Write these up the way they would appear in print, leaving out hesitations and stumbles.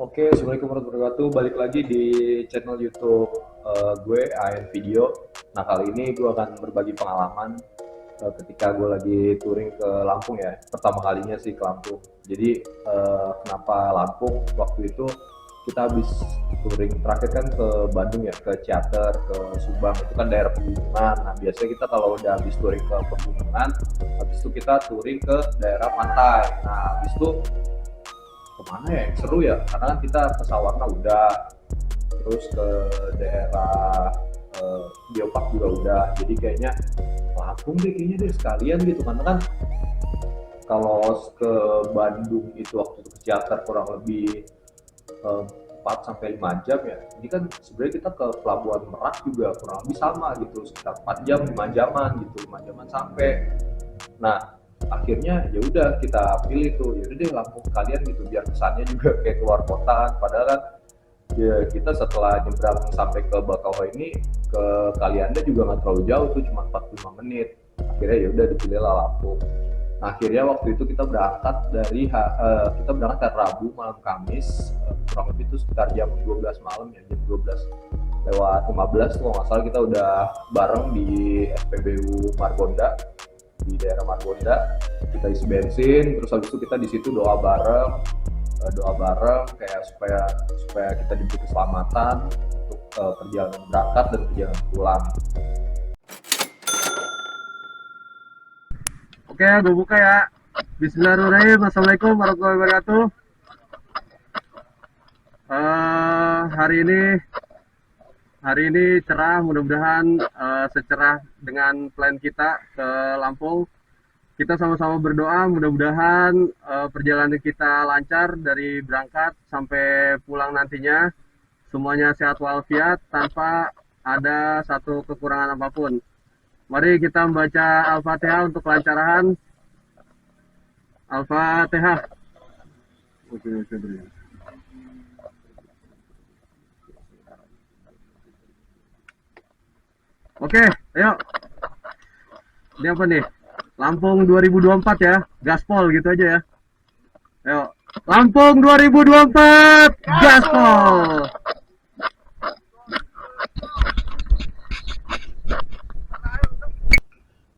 Oke, Assalamualaikum warahmatullahi wabarakatuh. Balik lagi di channel YouTube gue, AN Video. Nah, kali ini gue akan berbagi pengalaman ketika gue lagi touring ke Lampung ya. Pertama kalinya sih ke Lampung. Jadi, kenapa Lampung? Waktu itu kita habis touring terakhir kan ke Bandung ya, ke Ciater, ke Subang. Itu kan daerah pegunungan. Nah, biasanya kita kalau udah habis touring ke pegunungan, habis itu kita touring ke daerah pantai. Nah, habis itu kemana ya yang seru ya, karena kan kita ke Sawarna udah, terus ke daerah Geopark juga udah, jadi kayaknya Lampung deh kayaknya deh sekalian gitu, karena kan kalau ke Bandung itu waktu itu ke Ciater kurang lebih 4 sampai 5 jam ya. Ini kan sebenarnya kita ke Pelabuhan Merak juga kurang lebih sama gitu, sekitar 4 jam, 5 jaman gitu, 5 jaman sampai. Nah, akhirnya ya udah kita pilih tuh, ya udah deh Lampung kalian gitu, biar kesannya juga kayak keluar kota kan. Padahal kan ya kita setelah nyebrang sampai ke Bakauheni ke Kalianda juga nggak terlalu jauh tuh, cuma 45 menit. Akhirnya ya udah dipilih lah Lampung. Nah, akhirnya waktu itu kita berangkat hari Rabu malam Kamis, kurang lebih itu sekitar jam 12 malam ya, jam 12 lewat 15 tuh nggak salah, kita udah bareng di SPBU Margonda, di daerah Margonda. Kita isi bensin, terus habis itu kita di situ doa bareng kayak supaya supaya kita diberi keselamatan untuk perjalanan berangkat dan perjalanan pulang. Oke, gue buka ya. Bismillahirrahmanirrahim. Assalamualaikum warahmatullahi wabarakatuh. Hari ini cerah. Mudah-mudahan secerah dengan plan kita ke Lampung. Kita sama-sama berdoa. Mudah-mudahan perjalanan kita lancar dari berangkat sampai pulang nantinya. Semuanya sehat walafiat tanpa ada satu kekurangan apapun. Mari kita membaca Al-Fatihah untuk kelancaran. Al-Fatihah. Oke, ayo. Ini apa nih? Lampung 2024 ya. Gaspol gitu aja ya. Ayo. Lampung 2024. Gaspol.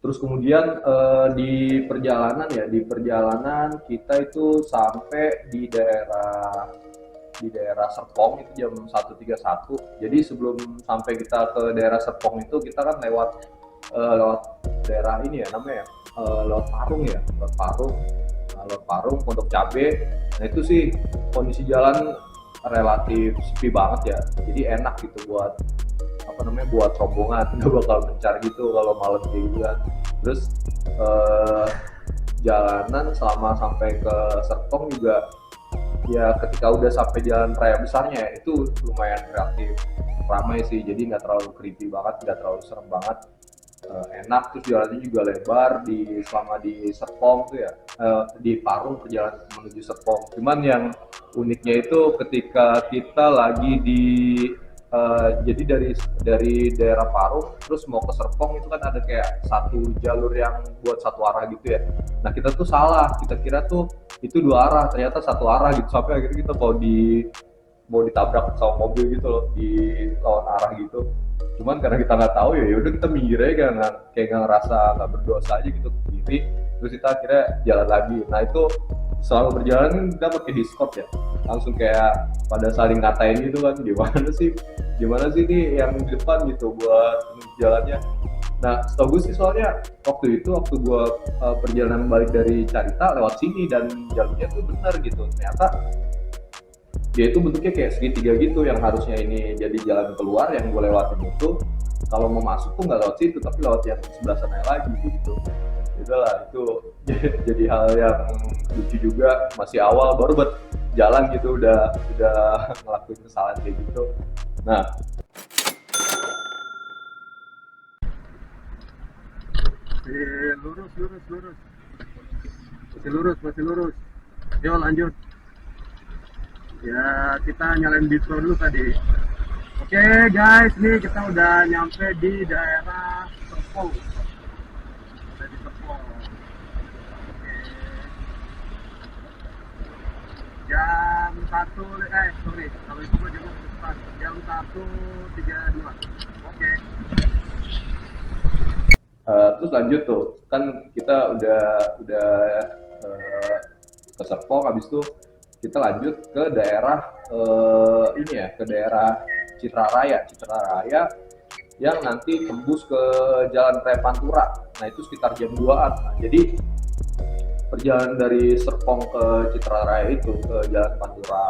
Terus kemudian di perjalanan kita itu sampai di daerah Serpong itu jam 1.31. Jadi sebelum sampai kita ke daerah Serpong itu kita kan lewat daerah ini ya namanya, lewat Parung ya, lewat Parung, Pondok Cabe. Nah itu sih kondisi jalan relatif sepi banget ya, jadi enak gitu buat rombongan, nggak bakal mencar gitu kalau malam kayak gitu kan. Terus jalanan selama sampai ke Serpong juga ya, ketika udah sampai jalan raya besarnya itu lumayan relatif ramai sih, jadi nggak terlalu creepy banget, nggak terlalu serem banget. Enak, terus jalannya juga lebar selama di Serpong tuh ya, di Parung perjalanan menuju Serpong. Cuman yang uniknya itu ketika kita lagi jadi dari daerah Parung terus mau ke Serpong itu kan ada kayak satu jalur yang buat satu arah gitu ya. Nah kita tuh salah, kita kira tuh itu dua arah, ternyata satu arah gitu, sampai akhirnya kita mau ditabrak sama mobil gitu loh di lawan arah gitu. Cuman karena kita nggak tahu ya udah kita minggir aja, kayak nggak ngerasa nggak berdosa aja gitu ke kiri. Terus kita akhirnya jalan lagi. Nah itu selama perjalanan kita pakai Discord ya, langsung kayak pada saling ngatain gitu kan, gimana sih nih yang di depan gitu buat jalannya. Nah setahu gue sih soalnya waktu gue perjalanan balik dari Carita lewat sini dan jalurnya tuh benar gitu, ternyata dia itu bentuknya kayak segitiga gitu, yang harusnya ini jadi jalan keluar yang gue lewatin itu, kalau mau masuk tuh nggak lewat situ tapi lewat yang sebelah sana lagi gitu. Itulah itu jadi hal yang lucu juga, masih awal baru buat jalan gitu udah ngelakuin kesalahan kayak gitu. Nah Lurus. Masih lurus. Yo lanjut. Ya kita nyalain disco dulu tadi. Oke guys, nih kita udah nyampe di daerah Serpong. Sorry, kalau itu gue jam depan. Jam 1.32. Oke. Terus lanjut tuh, kan kita udah uh, ke Serpong, habis itu kita lanjut ke daerah ini ya, ke daerah Citra Raya yang nanti tembus ke Jalan Raya Pantura. Nah itu sekitar jam 2-an. Nah, jadi perjalanan dari Serpong ke Citra Raya itu ke Jalan Pantura,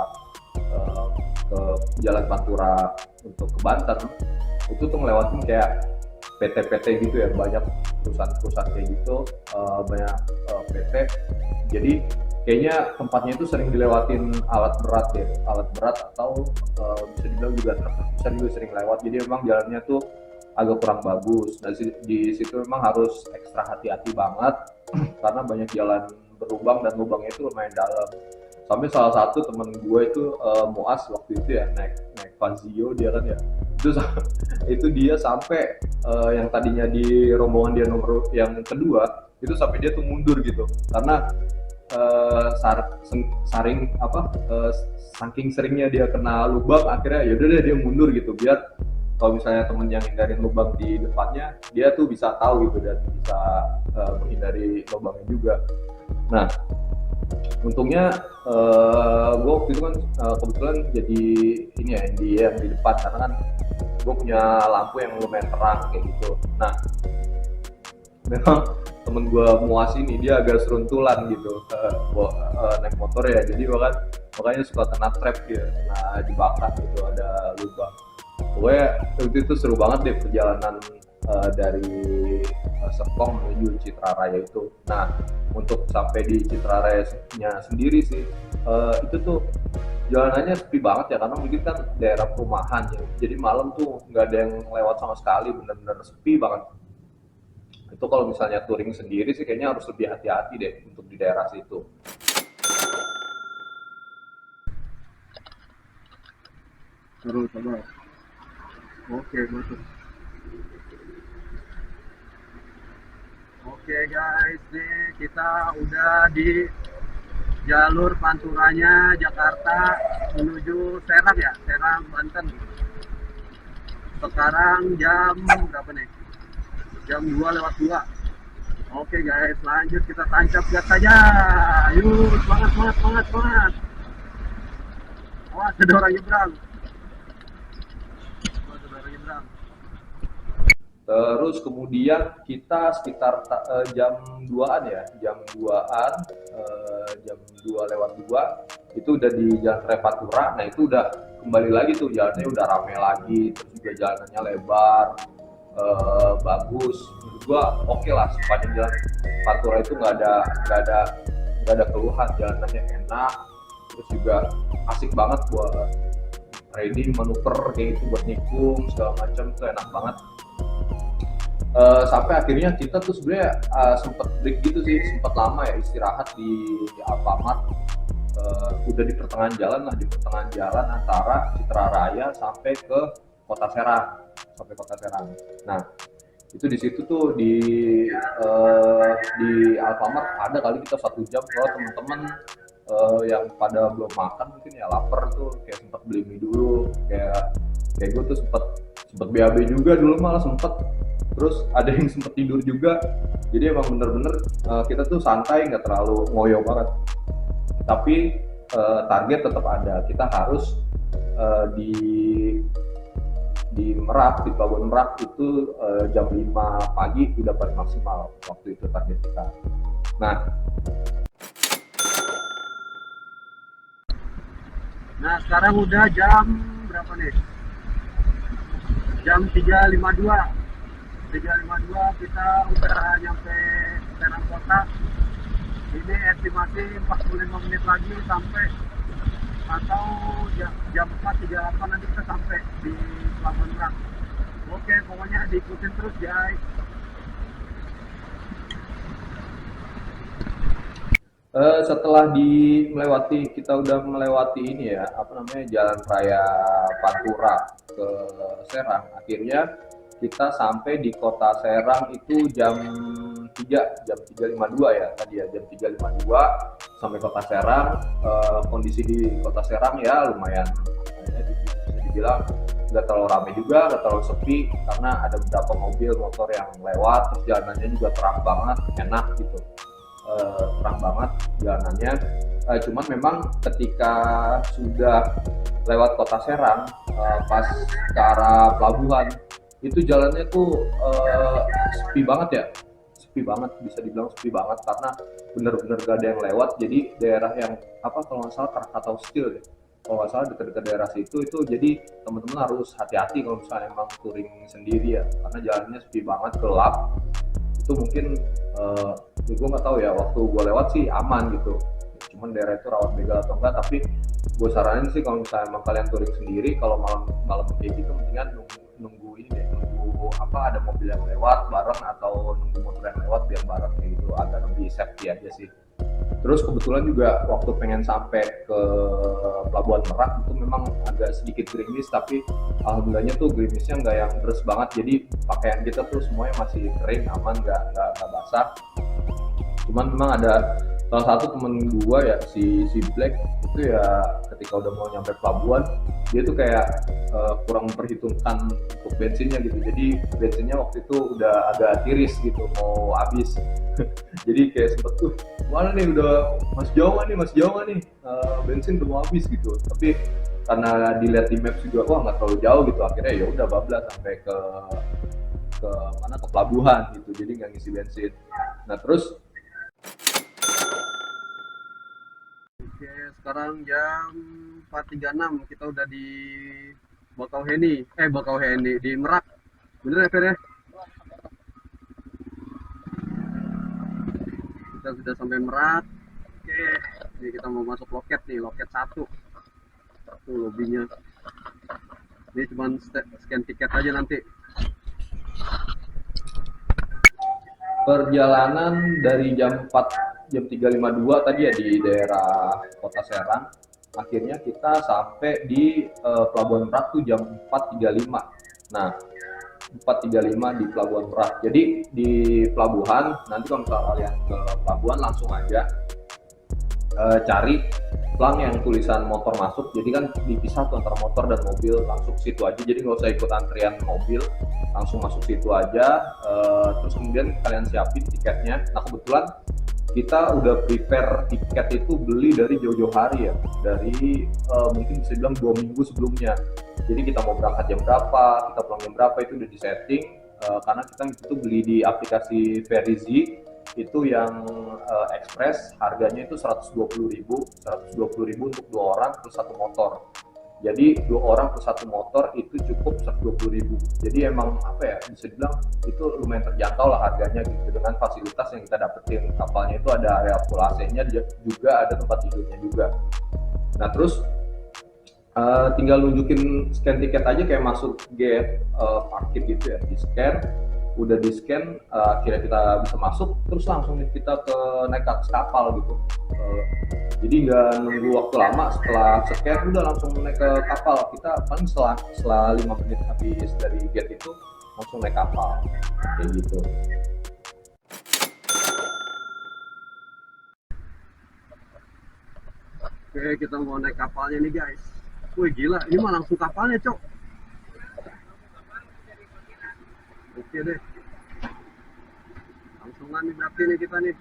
eh, ke Jalan Pantura untuk ke Banten, itu tuh ngelewatin kayak PT-PT gitu ya, banyak perusahaan-perusahaan kayak gitu, banyak PT. Jadi kayaknya tempatnya itu sering dilewatin alat berat ya, alat berat atau bisa dibilang juga truk besar juga sering lewat. Jadi memang jalannya tuh agak kurang bagus. Nah di situ memang harus ekstra hati-hati banget karena banyak jalan berlubang dan lubangnya itu lumayan dalam. Sampai salah satu temen gue itu Muas waktu itu ya naik Fazio dia kan ya, itu itu dia sampai yang tadinya di rombongan dia nomor yang kedua itu sampai dia tuh mundur gitu karena saking seringnya dia kena lubang, akhirnya yaudah deh dia mundur gitu biar kalau misalnya temen yang hindarin lubang di depannya dia tuh bisa tahu gitu dan bisa menghindari lubangnya juga. Nah untungnya gue waktu itu kan kebetulan jadi ini ya yang di depan karena kan gue punya lampu yang lumayan terang kayak gitu. Nah memang temen gue Muas ini dia agak seruntulan gitu naik motor ya, jadi makanya suka kena trap gitu, kena jebakan gitu, ada lubang. Pokoknya itu seru banget deh perjalanan dari Serpong menuju Citra Raya itu. Nah untuk sampai di Citra Raya-nya sendiri sih itu tuh jalanannya sepi banget ya karena mungkin kan daerah perumahan ya, jadi malam tuh nggak ada yang lewat sama sekali, bener-bener sepi banget. Itu kalau misalnya touring sendiri sih kayaknya harus lebih hati-hati deh untuk di daerah situ. Terus, oke, masuk. Oke guys, nih kita udah di jalur Panturanya Jakarta menuju Serang ya, Serang Banten. Sekarang jam berapa nih? Jam 2:02. Oke guys, lanjut kita tancap gas saja. Yuk, semangat. Awas, ada orang nyebrang. Terus kemudian kita sekitar jam 2-an ya, jam 2-an, jam 2:02 itu udah di Jalan Raya Pantura. Nah itu udah kembali lagi tuh, jalannya udah rame lagi, terus juga jalanannya lebar, bagus. Menurut gua oke lah, sepanjang jalan Pantura itu nggak ada keluhan, jalanannya enak, terus juga asik banget buat riding, manuver kayak gitu, buat nikung segala macam itu enak banget. Sampai akhirnya kita tuh sebenarnya sempet break gitu sih, sempet lama ya istirahat di Alfamart. Udah di pertengahan jalan antara Citra Raya sampai ke Kota Serang, Nah itu di situ tuh di Alfamart ada kali kita 1 jam. Kalau teman-teman yang pada belum makan mungkin ya lapar tuh kayak sempet beli mie dulu, kayak gue tuh sempet BAB juga dulu, malah sempet. Terus ada yang sempet tidur juga. Jadi emang bener-bener kita tuh santai, nggak terlalu ngoyo banget. Tapi target tetap ada. Kita harus di Merak, di Pelabuhan Merak itu jam 5 pagi udah paling maksimal waktu itu target kita. Nah sekarang udah jam berapa nih? Jam 3:52 kita udah nyampe Serang Kota. Ini estimasi 45 menit lagi sampai, atau jam 4:38 nanti kita sampai di Pelabuhan Merak. Oke, pokoknya diikutin terus guys. Setelah kita udah melewati ini ya, Jalan Raya Pantura ke Serang, akhirnya kita sampai di Kota Serang itu jam jam 3.52 ya tadi ya, jam 3.52 sampai Kota Serang. Kondisi di Kota Serang ya lumayan, bisa dibilang nggak terlalu ramai juga, nggak terlalu sepi karena ada beberapa mobil motor yang lewat, terus jalanannya juga terang banget, enak gitu. Terang banget jalanannya. Cuman memang ketika sudah lewat Kota Serang, pas ke arah pelabuhan itu jalannya tuh sepi banget ya, sepi banget, bisa dibilang sepi banget karena bener-bener gak ada yang lewat. Jadi daerah yang apa kalau nggak salah Krakatau Steel ya, kalau nggak salah dekat-dekat daerah situ itu, jadi teman-teman harus hati-hati kalau misalnya emang touring sendiri ya, karena jalannya sepi banget, gelap. Itu mungkin ya gue nggak tahu ya, waktu gue lewat sih aman gitu, cuman daerah itu rawat begal atau enggak. Tapi gue saranin sih kalau misalnya emang kalian touring sendiri, kalau malam kayak gitu mendingan nunggu ini deh, nunggu apa ada mobil yang lewat bareng atau nunggu motor yang lewat biar bareng kayak gitu, agak lebih safety aja sih. Terus kebetulan juga waktu pengen sampai ke Pelabuhan Merak itu memang agak sedikit gerimis, tapi alhamdulillahnya tuh gerimisnya nggak yang deras banget, jadi pakaian kita tuh semuanya masih kering, aman, nggak basah. Cuman memang ada salah satu temen gua ya, si Black itu ya, ketika udah mau nyampe pelabuhan dia tuh kayak kurang memperhitungkan untuk bensinnya gitu, jadi bensinnya waktu itu udah agak tiris gitu, mau habis. Jadi kayak sempet tuh, mana nih udah masih jauh nih, bensin udah mau habis gitu. Tapi karena dilihat di maps juga, wah nggak terlalu jauh gitu, akhirnya ya udah bablas sampai ke mana, ke pelabuhan gitu, jadi nggak ngisi bensin. Nah terus Oke, sekarang jam 4.36, kita udah di Bakauheni, di Merak. Bener ya, Fer ya? Kita sudah sampai Merak. Oke, ini kita mau masuk loket nih, loket 1. Tuh lobbynya. Ini cuma scan tiket aja nanti. perjalanan dari jam 3.52 tadi ya di daerah Kota Serang, akhirnya kita sampai di Pelabuhan Merak tuh jam 4.35. Nah 4.35 di Pelabuhan Merak. Jadi di pelabuhan nanti kalau misalnya kalian ke pelabuhan langsung aja cari plang yang tulisan motor masuk, jadi kan dipisah tuh antara motor dan mobil, langsung situ aja, jadi nggak usah ikut antrian mobil, langsung masuk situ aja. Terus kemudian kalian siapin tiketnya. Nah kebetulan kita udah prepare tiket itu, beli dari jauh-jauh hari ya, dari mungkin bisa bilang 2 minggu sebelumnya. Jadi kita mau berangkat jam berapa, kita pulang jam berapa itu udah disetting, karena kita itu beli di aplikasi Verizi itu yang express, harganya itu 120.000 untuk 2 orang plus 1 motor. Jadi 2 orang plus 1 motor itu cukup 120.000. Jadi emang apa ya, bisa dibilang itu lumayan terjangkau lah harganya gitu, dengan fasilitas yang kita dapetin. Kapalnya itu ada area full AC-nya juga, ada tempat tidurnya juga. Nah terus tinggal nunjukin scan tiket aja, kayak masuk gate parkir gitu ya, di scan. Udah di scan, akhirnya kita bisa masuk, terus langsung kita ke naik ke kapal gitu. Jadi nggak nunggu waktu lama, setelah scan udah langsung naik ke kapal. Kita paling setelah 5 menit habis dari gate itu langsung naik kapal kayak gitu. Oke, kita mau naik kapalnya nih guys. Wih gila, ini mah langsung kapalnya cok. Oke deh, langsungan nih berarti nih kita nih.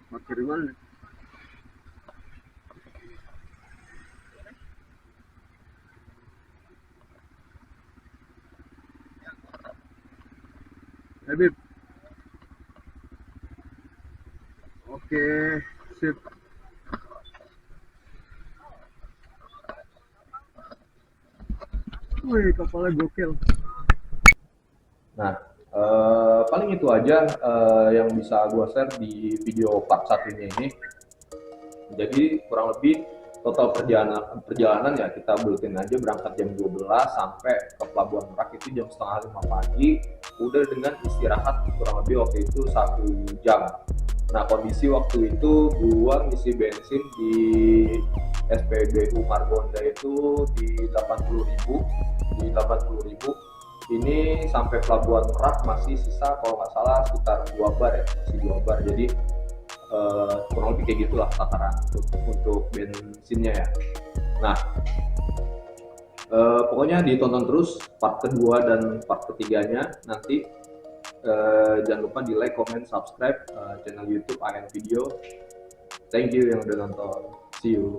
Parkir di mana nih? Bib. Oke, sip. Wih, kapalnya gokil. Nah, paling itu aja yang bisa gue share di video part 1-nya ini. Jadi kurang lebih total perjalanan ya, kita buletin aja berangkat jam 12 sampai ke Pelabuhan Merak itu jam setengah 5 pagi, udah dengan istirahat kurang lebih waktu itu 1 jam. Nah, kondisi waktu itu gua ngisi bensin di SPBU Margonda itu di 80.000, di 80.000. Ini sampai Pelabuhan Merak masih sisa kalau nggak salah sekitar 2 bar ya, masih 2 bar. Jadi kurang lebih kayak gitulah takaran untuk bensinnya ya. Nah, pokoknya ditonton terus part kedua dan part ketiganya nanti. Jangan lupa di like, comment, subscribe channel YouTube AN Video. Thank you yang udah nonton. See you.